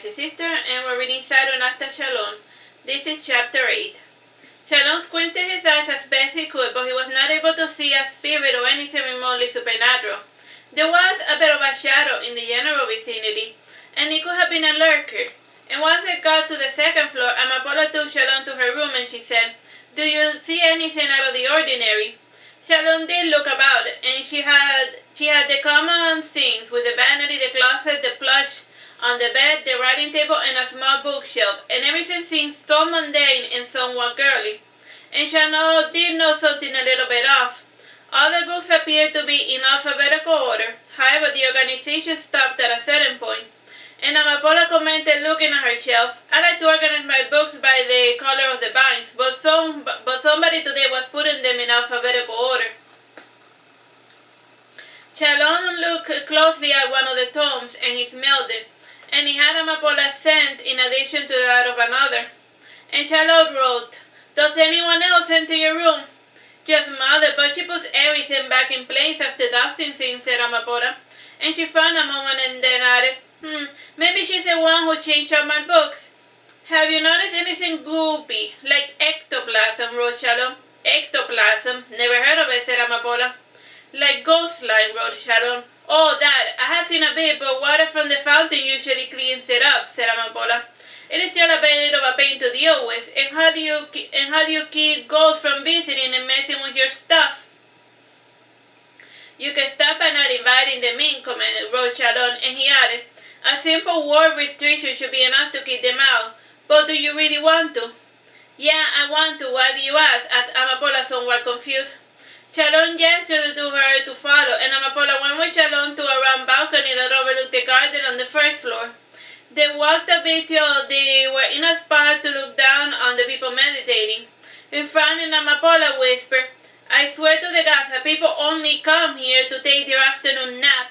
Artsy sister, and we're reading Saturnastra Chalon. This is chapter 8. Chalon squinted his eyes as best he could, but he was not able to see a spirit or anything remotely supernatural. There was a bit of a shadow in the general vicinity, and it could have been a lurker. And once they got to the second floor, Amapola took Chalon to her room and she said, "Do you see anything out of the ordinary?" Chalon did look about, and she had the common things, with the vanity, the closet, the plush on the bed, the writing table, and a small bookshelf, and everything seemed so mundane and somewhat girly. And Chalon did know something a little bit off. All the books appeared to be in alphabetical order. However, the organization stopped at a certain point. And Amapola commented, looking at her shelf, "I like to organize my books by the color of the binds, but somebody today was putting them in alphabetical order." Chalon looked closely at one of the tomes, and he smelled it, and he had Amapola's scent in addition to that of another. And Chalon wrote, "Does anyone else enter your room?" "Just Mother, but she puts everything back in place after dusting things," said Amapola. And she frowned a moment and then added, "Maybe she's the one who changed out my books." "Have you noticed anything goopy, like ectoplasm?" wrote Chalon. "Ectoplasm? Never heard of it," said Amapola. "Like ghost slime," wrote Chalon. "Oh, that. I have seen a bit, but water from the fountain usually cleans it up," said Amapola. "It is still a bit of a pain to deal with. And how do you keep ghosts from visiting and messing with your stuff?" "You can start by not inviting them in," wrote Chalon, and he added, "A simple word restriction should be enough to keep them out. But do you really want to?" "Yeah, I want to. Why do you ask?" asked Amapola, somewhat confused. Chalon gestured to her to follow, and Amapola went with Chalon to a round balcony that overlooked the garden on the first floor. They walked a bit till they were in a spot to look down on the people meditating. In front, and Amapola whispered, "I swear to the gods that people only come here to take their afternoon nap."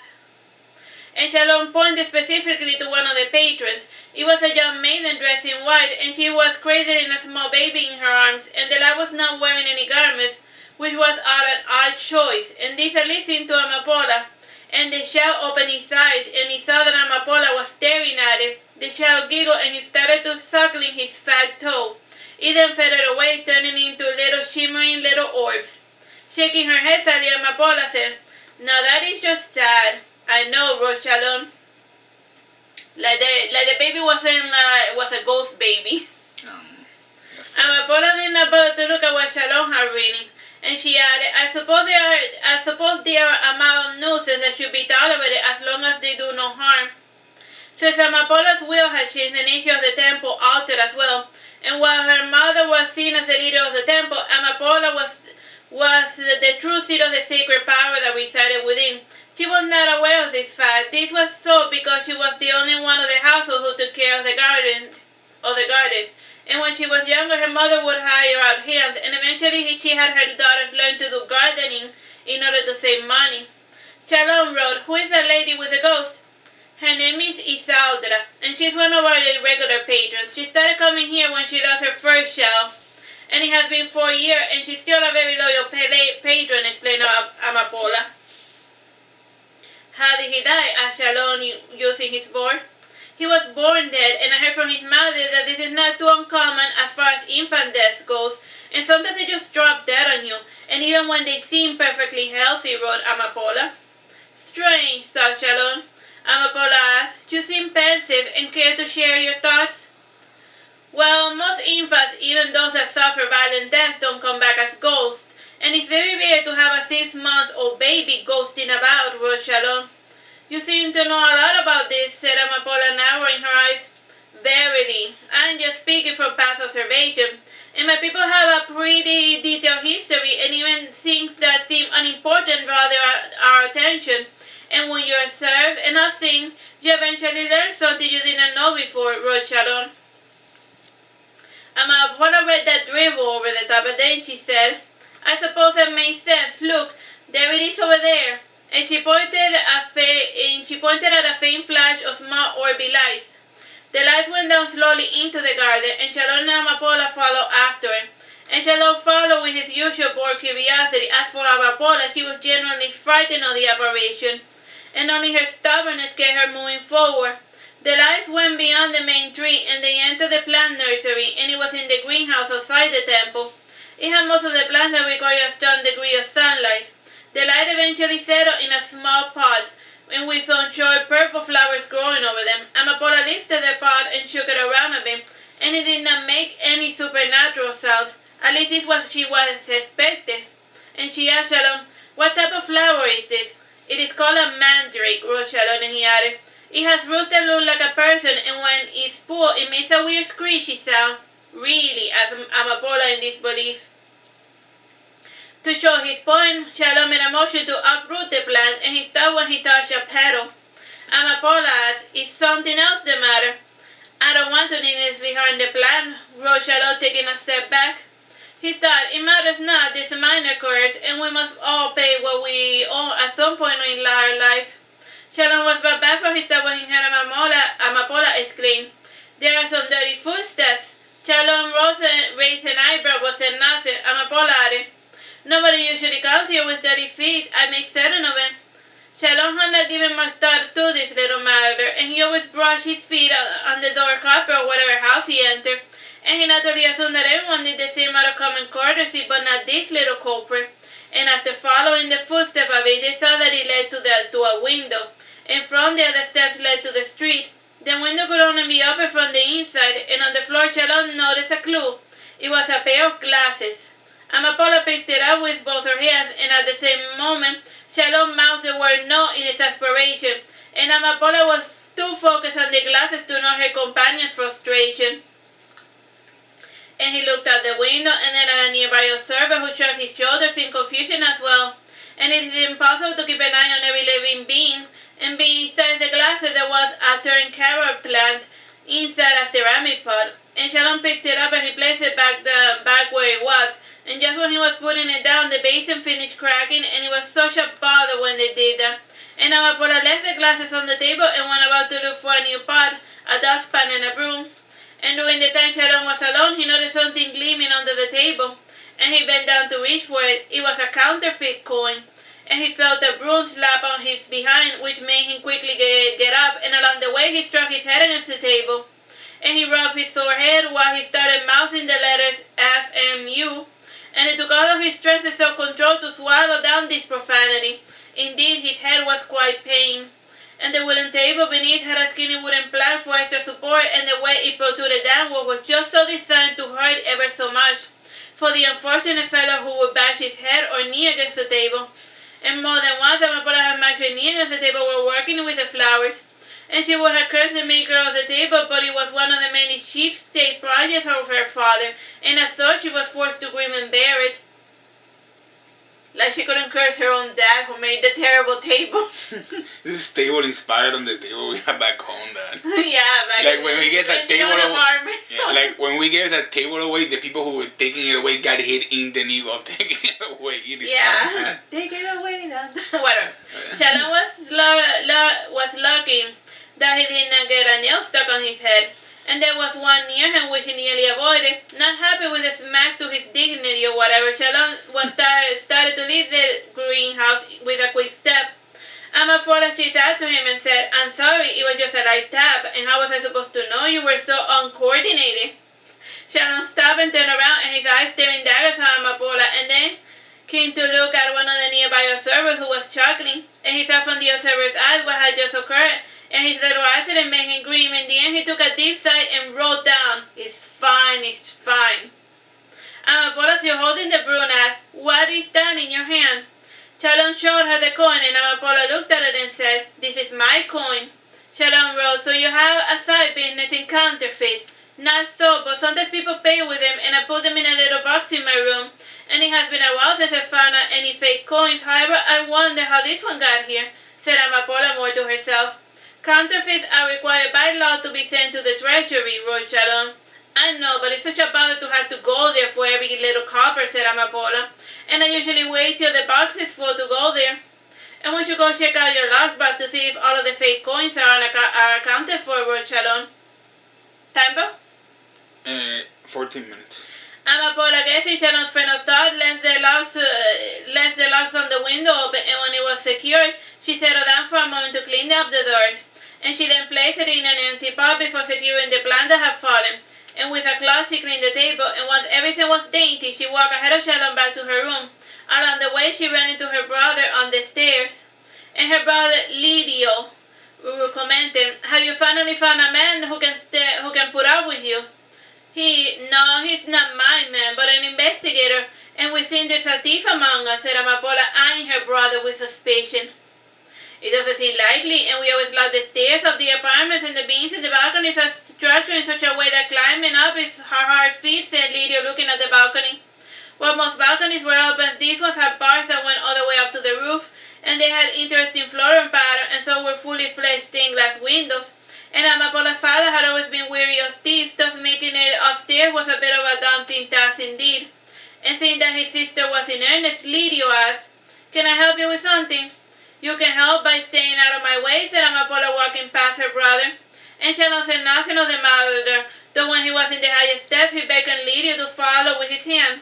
And Chalon pointed specifically to one of the patrons. It was a young maiden dressed in white, and she was cradling a small baby in her arms, and the lad was not wearing any garments, which was an odd choice, and this at least seemed to Amapola. And the child opened his eyes, and he saw that Amapola was staring at it. The child giggled, and he started to suckling his fat toe. It then faded away, turning into little shimmering little orbs. Shaking her head sadly, Amapola said, "Now that is just sad." "I know," wrote Chalon. Like the baby was a ghost baby. Amapola did not bother to look at what Chalon had reading, and she added, I suppose they are a mild nuisance that should be tolerated as long as they do no harm." Since Amapola's will had changed, the nature of the temple altered as well, and while her mother was seen as the leader of the temple, Amapola was the true seat of the sacred power that resided within. She was not aware of this fact. This was so because she was the only one of the household who took care of the garden. And when she was younger, her mother would hire out hands, and eventually she had her daughters learn to do gardening in order to save money. Chalon wrote, "Who is that lady with the ghost?" "Her name is Isaudra, and she's one of our regular patrons. She started coming here when she lost her first child, and it has been 4 years, and she's still a very loyal patron," explained Amapola. "How did he die?" asked Chalon, using his board. "He was born dead, and I heard from his mother that this is not too uncommon as far as infant death goes, and sometimes they just drop dead on you, and even when they seem perfectly healthy," wrote Amapola. "Strange," thought Chalon. Amapola asked, "You seem pensive, and care to share your thoughts?" "Well, most infants, even those that suffer violent death, don't come back as ghosts, and it's very rare to have a 6-month-old baby ghosting about," wrote Chalon. "You seem to know a lot about this," said Amapola, narrowing her eyes. "Verily, I'm just speaking from past observation, and my people have a pretty detailed history, and even things that seem unimportant draw our attention. And when you observe enough things, you eventually learn something you didn't know before," wrote Chalon. Amapola read that dribble over the top, and then she said, "I suppose that makes sense. Look, there it is over there." And she pointed at a faint flash of small orby lights. The lights went down slowly into the garden, and Chalon and Amapola followed after it. And Chalon followed with his usual bored curiosity. As for Amapola, she was genuinely frightened of the apparition, and only her stubbornness kept her moving forward. The lights went beyond the main tree, and they entered the plant nursery, and it was in the greenhouse outside the temple. It had most of the plants that require a strong degree of sunlight. The light eventually settled in a small pot, and with some short purple flowers growing over them. Amapola lifted the pot and shook it around a bit, and it did not make any supernatural sounds. At least this was what she was expected. And she asked Chalon, "What type of flower is this?" "It is called a mandrake," wrote Chalon, and he added, "It has roots that look like a person, and when it's full, it makes a weird screechy sound." "Really?" asked Amapola in disbelief. To show his point, Chalon made a motion to uproot the plant, and he stopped when he touched a petal. Amapola asked, "Is something else the matter?" "I don't want to needlessly harm the plant," wrote Chalon, taking a step back. He thought, "It matters not, this minor curse, and we must all pay what we owe at some point in our life." Chalon was brought back from his step when he heard Amapola exclaim, "There are some dirty footsteps." Chalon raised an eyebrow but said nothing. Amapola added, "Nobody usually comes here with dirty feet. I make certain of it." Chalon had not given much thought to this little matter, and he always brushed his feet on the door carpet of whatever house he entered, and he naturally assumed that everyone did the same out of common courtesy, but not this little culprit. And after following the footstep of it, they saw that it led to a window, and from there the steps led to the street. The window could only be opened from the inside, and on the floor Chalon noticed a clue. It was a pair of glasses. Amapola picked it up with both her hands, and at the same moment, Chalon mouthed the word "no" in exasperation, and Amapola was too focused on the glasses to note her companion's frustration. And he looked out the window, and then at a nearby observer who shrugged his shoulders in confusion as well. And it is impossible to keep an eye on every living being, and besides the glasses there was a turned carrot plant inside a ceramic pot. And Chalon picked it up and he placed it back where it was. And just when he was putting it down, the basin finished cracking, and it was such a bother when they did that. And Amapola left the glasses on the table and went about to look for a new pot, a dustpan, and a broom. And during the time Chalon was alone, he noticed something gleaming under the table, and he bent down to reach for it. It was a counterfeit coin, and he felt a broom slap on his behind, which made him quickly get up, and along the way he struck his head against the table. And he rubbed his sore head while he started mouthing the letters F and U. And it took all of his strength and self-control to swallow down this profanity. Indeed, his head was quite pain, and the wooden table beneath had a skinny wooden plank for extra support, and the way it protruded downward was just so designed to hurt ever so much for the unfortunate fellow who would bash his head or knee against the table. And more than once, Amapola had mashed her knee against the table while working with the flowers, and she would have cursed the maker of the table, but it was one of the many cheap-state projects of her father, and as such she was forced to grin and bear it. Like she couldn't curse her own dad who made the terrible table. This table inspired on the table we have back home, Dad. Yeah, like when we get that table away. Yeah, like when we gave that table away, the people who were taking it away got hit in the knee while taking it away. It is yeah, take it away now. Whatever. Chalon was lucky that he did not get a nail stuck on his head, and there was one near him which he nearly avoided. Not happy with the smack to his dignity or whatever, Chalon started to leave the greenhouse with a quick step. Amapola chased after him and said, "I'm sorry, it was just a light tap, and how was I supposed to know you were so uncoordinated?" Chalon stopped and turned around, and his eyes staring daggers at Amapola, and then came to look at one of the nearby observers who was chuckling, and he saw from the observer's eyes what had just occurred, and his little accident made him grin. In the end, he took a deep sigh and wrote down, "It's fine, it's fine." Amapola, still holding the broom, asked, "What is that in your hand?" Chalon showed her the coin, and Amapola looked at it and said, "This is my coin." Chalon wrote, "So you have a side business in counterfeits?" "Not so, but sometimes people pay with them, and I put them in a little box in my room, and it has been a while since I found out any fake coins. However, I wonder how this one got here," said Amapola more to herself. "Counterfeits are required by law to be sent to the treasury," wrote Chalon. "I know, but it's such a bother to have to go there for every little copper," said Amapola, "and I usually wait till the box is full to go there." "And won't you go check out your lockbox to see if all of the fake coins are accounted for," wrote Chalon. Time, bro? 14 minutes. Amapola, guessing Chalon's friend of thought, left the locks on the window open, and when it was secured, she settled down for a moment to clean up the dirt. and she then placed it in an empty pot before securing the plant that had fallen. And with a cloth she cleaned the table, and once everything was dainty, she walked ahead of Chalon back to her room. Along the way, she ran into her brother on the stairs, and her brother Lidio commented, "Have you finally found a man who can put up with you?" No, he's not my man, but an investigator, and we think there's a thief among us," said Amapola, eyeing her brother with suspicion. "It doesn't seem likely, and we always love the stairs of the apartments, and the beams in the balconies are structured in such a way that climbing up is hard feat," said Lidio, looking at the balcony. While most balconies were open, these ones had bars that went all the way up to the roof, and they had interesting floral pattern, and so were fully fledged stained glass windows. And Amapola's father had always been weary of thieves, thus making it upstairs was a bit of a daunting task indeed. And seeing that his sister was in earnest, Lidio asked, "Can I help you with something?" "You can help by staying out of my way," said Amapola, walking past her brother. And Chalon said nothing of the matter, though when he was in the highest step, he beckoned Lidio to follow with his hand.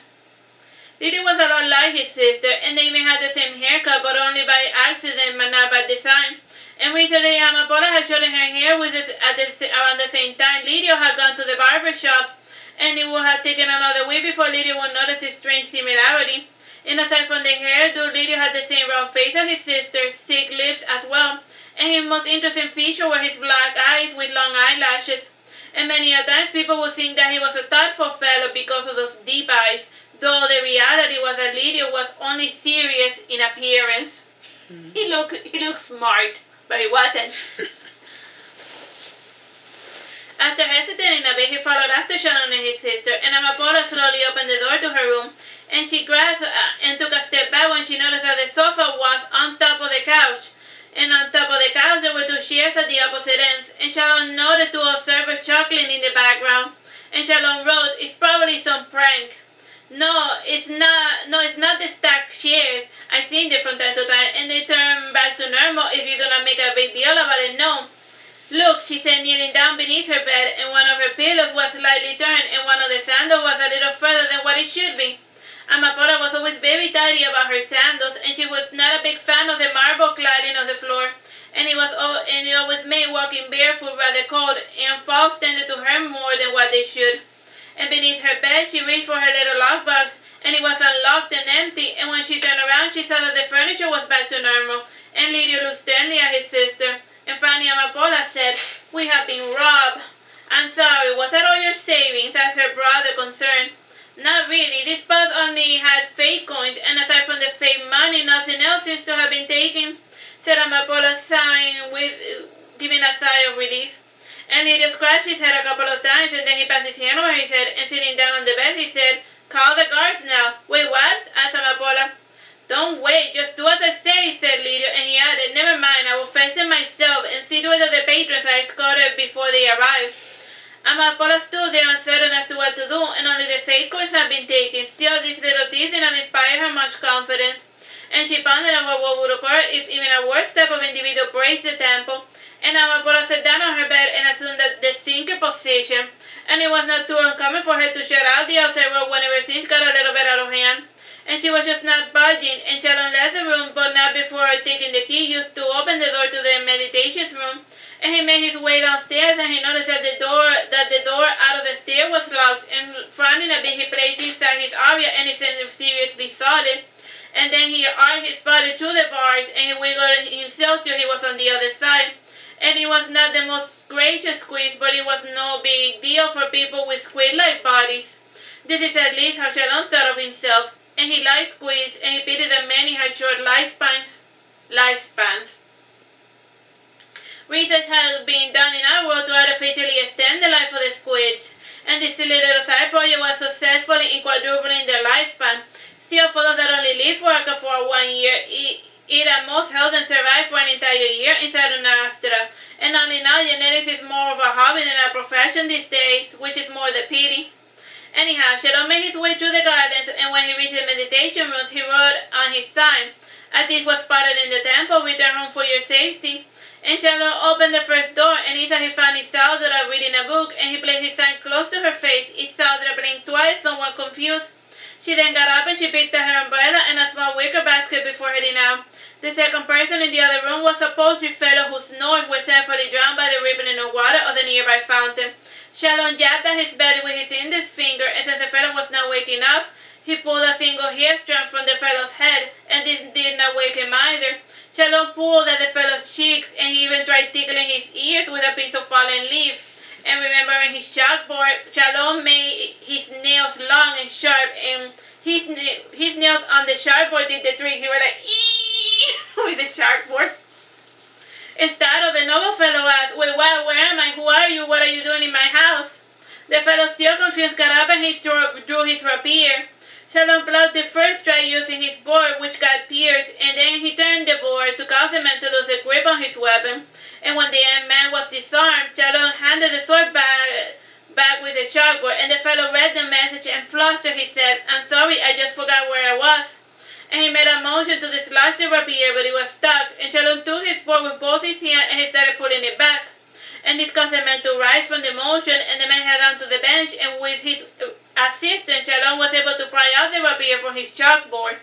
Lidio was a lot like his sister, and they even had the same haircut, but only by accident, but not by design. And recently, Amapola had shortened her hair around the same time Lidio had gone to the barber shop, and it would have taken another week before Lidio would notice this strange similarity. And aside from the hairdo, Lidio had the same round face as his sister, thick lips as well, and his most interesting feature were his black eyes with long eyelashes. And many a times people would think that he was a thoughtful fellow because of those deep eyes, though the reality was that Lidio was only serious in appearance. He looked smart, but he wasn't. After hesitating a bit, he followed after Chalon and his sister, and Amapola slowly opened the door to her room, and she grasped and took a step back when she noticed that the sofa was on top of the couch. And on top of the couch there were two chairs at the opposite ends, and Chalon noted two observers chuckling in the background. And Chalon wrote, "It's probably some prank." No, it's not the stacked chairs. I've seen them from time to time, and they turn back to normal if you do not make a big deal about it, no. "Look," she said, kneeling down beneath her bed, and one of her pillows was slightly turned, and one of the sandals was a little further than what it should be. Amapola was always very tidy about her sandals, and she was not a big fan of the marble cladding of the floor, and it always made walking barefoot rather cold, and falls tended to hurt more than what they should. And beneath her bed, she reached for her little lockbox, and it was unlocked and empty, and when she turned around, she saw that the furniture was back to normal, and Lidio looked sternly at his sister. And finally Amapola said, "We have been robbed." "I'm sorry, was that all your savings?" asked her brother, concerned. "Not really. This box only had fake coins, and aside from the fake money, nothing else seems to have been taken," said Amapola, giving a sigh of relief. And Lidio scratched his head a couple of times, and then he passed his hand over his head, and sitting down on the bed, he said, "Call the guards now." "Wait, what?" asked Amapola. "Don't wait, just do as I say," said Lidio, and he added, "Never mind, I will fetch them myself, and see to it that the patrons are escorted before they arrive." Amapola stood there uncertain as to what to do, and only the fake coins had been taken. Still, these little thieves did not inspire her much confidence, and she pondered over what would occur if even a worse type of individual breaks the temple. And Amapola sat down on her bed and assumed the sinker position, and it was not too uncommon for her to shut out the outside world whenever things got a little bit out of hand. And she was just not budging, and Chalon left the room, but not before taking the key used to open the door to the meditation room. And he made his way downstairs, and he noticed that the door out of the stair was locked, and frowning a bit, he placed inside his aria anything seriously solid. And then he arched his body through the bars, and he wiggled himself till he was on the other side. And it was not the most gracious squeeze, but it was no big deal for people with squid-like bodies. This is at least how Chalon thought of himself, and he liked squids, and he pitied that many had short lifespans. Research has been done in our world to artificially extend the life of the squids, and this silly little side project was successful in quadrupling their lifespan. Still, for those that only live for 1 year, it at most held and survived for an entire year in Saturnastra. And only now, genetics is more of a hobby than a profession these days, which is more the pity. Anyhow, Chalon made his way through the gardens, and when he reached the meditation rooms, he wrote on his sign, "As this was spotted in the temple, return home for your safety." And Chalon opened the first door, and inside he found Isadora reading a book, and he placed his sign close to her face. Isadora blinked twice, somewhat confused. She then got up and she picked up her umbrella and a small wicker basket before heading out. The second person in the other room was a poultry fellow whose snores were carefully drowned by the rippling of water of the nearby fountain. Chalon jabbed at his belly with his index finger, and since the fellow was not waking up, he pulled a single hair strand from the fellow's head, and this did not wake him either. Chalon pulled at the fellow's cheeks, and he even tried tickling his ears with a piece of fallen leaf. And remembering his chalkboard, Chalon made his nails long and sharp, and his nails on the chalkboard did the trick. He was like, eee, with the chalkboard. Startled, the noble fellow asked, wait, what? Where am I? Who are you? What are you doing in my house? The fellow, still confused, got up and he drew his rapier. Chalon blocked the first strike using his board, which got pierced, and then he turned the board to cause the man to lose the grip on his weapon. And when the man was disarmed, Chalon handed the sword back with the chalkboard, and the fellow read the message and flustered. He said, I'm sorry, I just forgot where I was. And he made a motion to dislodge the rapier, but it was stuck, and Chalon took his board with both his hands and he started pulling it back. And this caused the man to rise from the motion, and the man headed down to the bench, and with his assistance, Chalon was able to pry out the rapier from his chalkboard.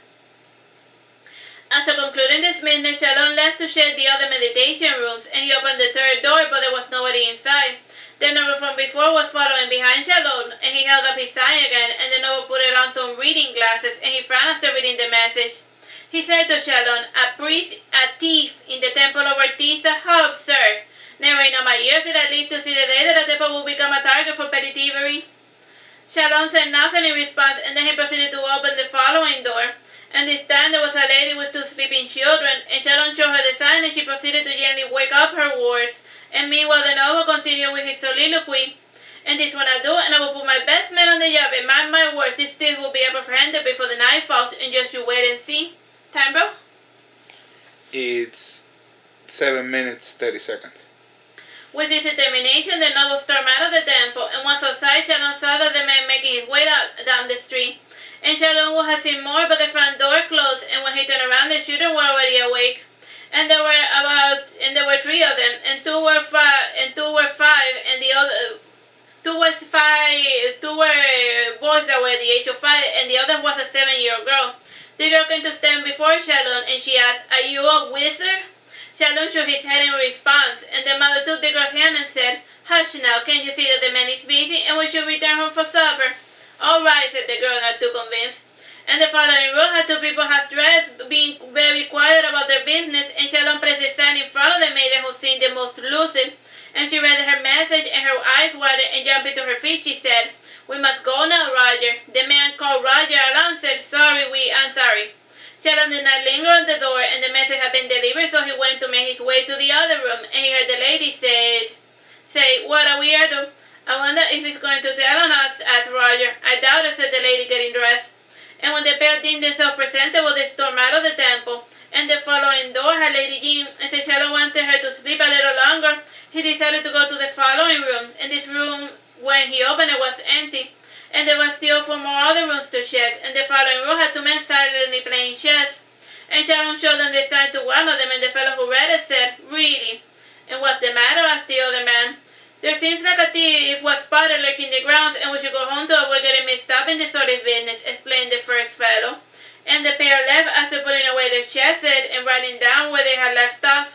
After concluding this business, Chalon left to check the other meditation rooms, and he opened the third door, but there was nobody inside. The noble from before was following behind Chalon, and he held up his sign again, and the noble put on some reading glasses, and he frowned after reading the message. He said to Chalon, a priest, a thief in the temple of Artisa, how absurd! Never in all my years did I live to see the day that a temple will become a target for petty thievery. Chalon said nothing in response, and then he proceeded to open the following door. And this time there was a lady with two sleeping children, and Chalon showed her the sign, and she proceeded to gently wake up her wards. And meanwhile the noble continued with his soliloquy. And this one I do, and I will put my best men on the job, and mark my words, this thief will be apprehended before the night falls, and just you wait and see. Time, bro? It's 7 minutes, 30 seconds. With this determination, the noble stormed out of the temple, and once outside, Chalon saw that the man making his way down the street. And Chalon would have seen more, but the front door closed, and when he turned around, the children were already awake. And there were 3 of them, and two were 5, and the other 2 were boys that were the age of 5, and the other was a 7-year-old girl. The girl came to stand before Chalon, and she asked, are you a wizard? Chalon shook his head in response, and the mother took the girl's hand and said, hush now, can't you see that the man is busy, and we should return home for supper? All right, said the girl, not too convinced. And the following room had 2 people half-dressed, being very quiet about their business, and Chalon placed the sign in front of the maiden who seemed the most lucid, and she read her message, and her eyes widened, and jumping to her feet, she said, we must go now, Roger. The man called Roger alone said, I'm sorry. Chalon did not linger on the door, and the message had been delivered, so he went to make his way to the other room, and he heard the lady say, what a weirdo. I wonder if he's going to tell on us, asked Roger. I doubt it, said the lady, getting dressed. And when the pair deemed themselves presentable, they stormed out of the temple. And the following door had Lady Jean, and since Chalon wanted her to sleep a little longer, he decided to go to the following room, and this room, when he opened it, was empty. And there was still 4 more other rooms to check, and the following room had 2 men silently playing chess. And Chalon showed them the sign to one of them, and the fellow who read it said, really? And what's the matter? asked the other man. There seems like a thief was spotted lurking the grounds, and we should go home to avoid getting mixed up in this sort of business, explained the first fellow. And the pair left after putting away their chests and writing down where they had left off.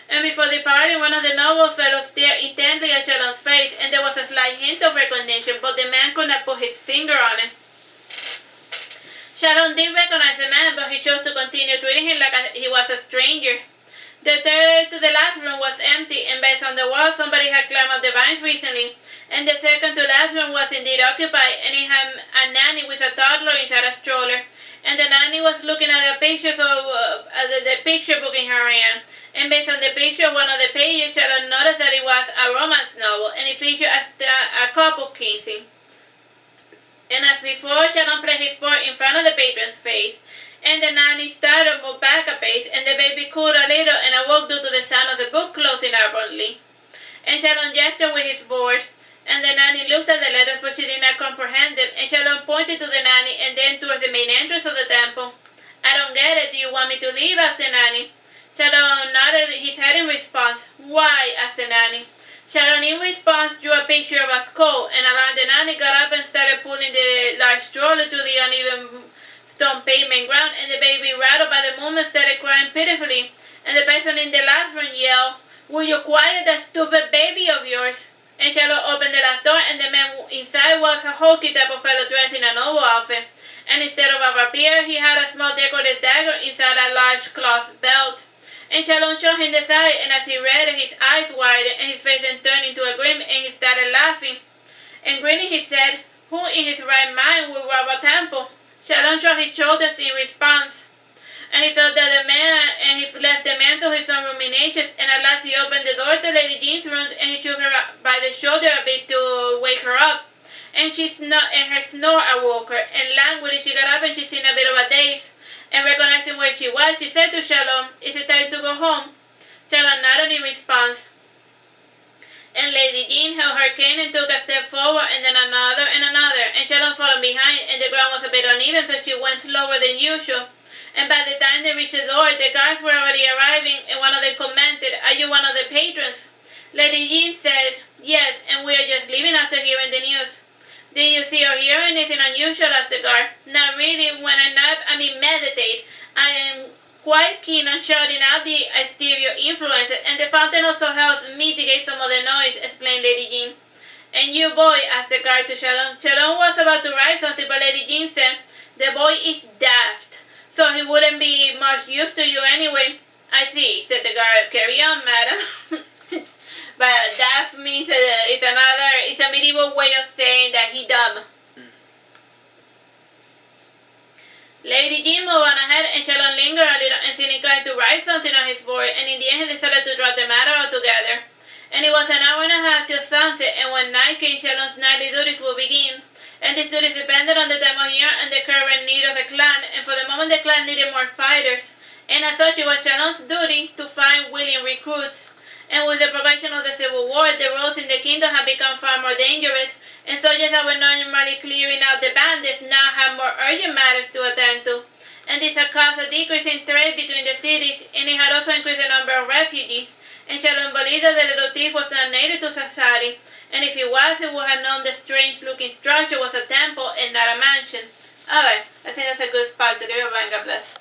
And before departing, one of the noble fellows stared intently at Chalon's face, and there was a slight hint of recognition, but the man could not put his finger on it. Chalon did recognize the man, but he chose to continue treating him like he was a stranger. The third to the last room was empty, and based on the wall, somebody had climbed up the vines recently. And the second to last room was indeed occupied, and it had a nanny with a toddler inside a stroller. And the nanny was looking at the pictures of the picture book in her hand. And based on the picture of one of the pages, Chalon noticed that it was a romance novel, and it featured a couple kissing. And as before, Chalon placed his board in front of the patron's face. And the nanny started, moved back a pace, and the baby cooed a little and awoke due to the sound of the book closing abruptly. And Chalon gestured with his board, and the nanny looked at the letters, but she did not comprehend them, and Chalon pointed to the nanny and then towards the main entrance of the temple. I don't get it. Do you want me to leave? asked the nanny. Chalon nodded his head in response. Why? asked the nanny. Chalon in response drew a picture of a skull, and alarmed, the nanny got up and started pulling the large stroller through the uneven stone pavement ground, and the baby, rattled by the movement, started crying pitifully. And the person in the last room yelled, "Will you quiet that stupid baby of yours?" And Chalon opened the last door, and the man inside was a hulky type of fellow dressed in a noble outfit. And instead of a rapier, he had a small decorated dagger inside a large cloth belt. And Chalon showed him the sight, and as he read it, his eyes widened, and his face then turned into a grin, and he started laughing. And grinning, he said, "Who in his right mind would rob a temple?" Chalon shrugged his shoulders in response. And he felt that the man, and he left the man to his own ruminations, and at last he opened the door to Lady Jean's room, and he took her by the shoulder a bit to wake her up. And her snore awoke her, and languidly she got up, and she seemed a bit of a daze. And recognizing where she was, she said to Chalon, "Is it time to go home?" Chalon nodded in response. And Lady Jean held her cane and took a step forward, and then another, and Chalon followed behind, and the ground was a bit uneven, so she went slower than usual. And by the time they reached the door, the guards were already arriving, and one of them commented, "Are you one of the patrons?" Lady Jean said, "Yes, and we are just leaving after hearing the news." "Did you see or hear anything unusual?" asked the guard. "Not really. When meditate, I am quite keen on shutting out the exterior influences, and the fountain also helps mitigate some of the noise," explained Lady Jean. "And you, boy?" asked the guard to Chalon. Chalon was about to write something, but Lady Jean said, "The boy is daft, so he wouldn't be much use to you anyway." "I see," said the guard. "Carry on, madam." But daft means it's a medieval way of saying that he dumb. Lady Jean moved on ahead, and Chalon lingered a little and seemed inclined to write something on his board, and in the end he decided to drop the matter altogether. And it was an hour and a half till sunset, and when night came, Chalon's nightly duties would begin. And these duties depended on the time of year and the current need of the clan, and for the moment the clan needed more fighters. And as such, it was Chalon's duty to find willing recruits. And with the progression of the Civil War, the roads in the kingdom had become far more dangerous, and soldiers that were normally clearing out the bandits now had more urgent matters to attend to. And this had caused a decrease in trade between the cities, and it had also increased the number of refugees. And Chalon believed that the little thief was not native to society, and if he was, he would have known the strange-looking structure was a temple and not a mansion. Alright, I think that's a good spot to give a bang. God bless.